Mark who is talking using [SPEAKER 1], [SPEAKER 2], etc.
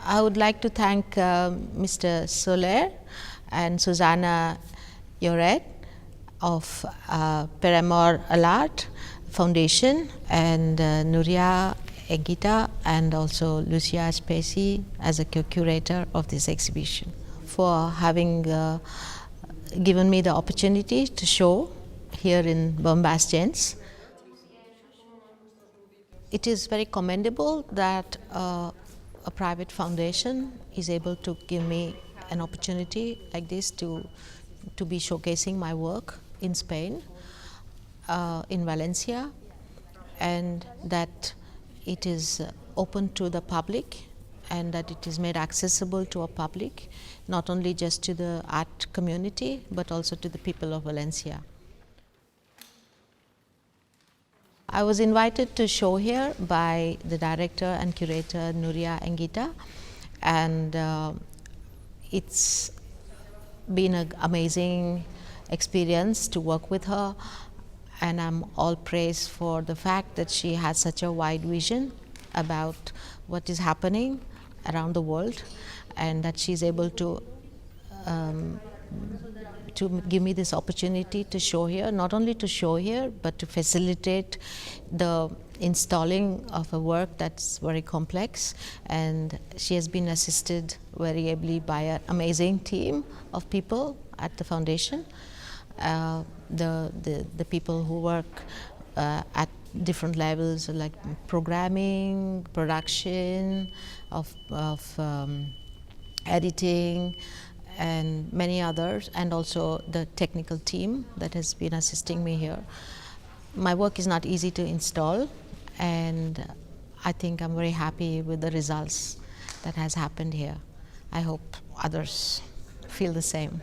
[SPEAKER 1] I would like to thank Mr. Soler and Susanna Yoret of Per Amor Art Foundation, and Nuria Egita and also Lucia Spacey as a curator of this exhibition, for having given me the opportunity to show here in Bombas Gens. It is very commendable that a private foundation is able to give me an opportunity like this to be showcasing my work in Spain, in Valencia, and that it is open to the public and that it is made accessible to a public, not only just to the art community but also to the people of Valencia. I was invited to show here by the director and curator Nuria Engita, and it's been an amazing experience to work with her, and I'm all praised for the fact that she has such a wide vision about what is happening around the world, and that she's able to give me this opportunity to show here, not only to show here but to facilitate the installing of a work that's very complex. And she has been assisted very ably by an amazing team of people at the foundation, the people who work at different levels like programming, production, of editing, and many others, and also the technical team that has been assisting me here. My work is not easy to install, and I think I'm very happy with the results that has happened here. I hope others feel the same.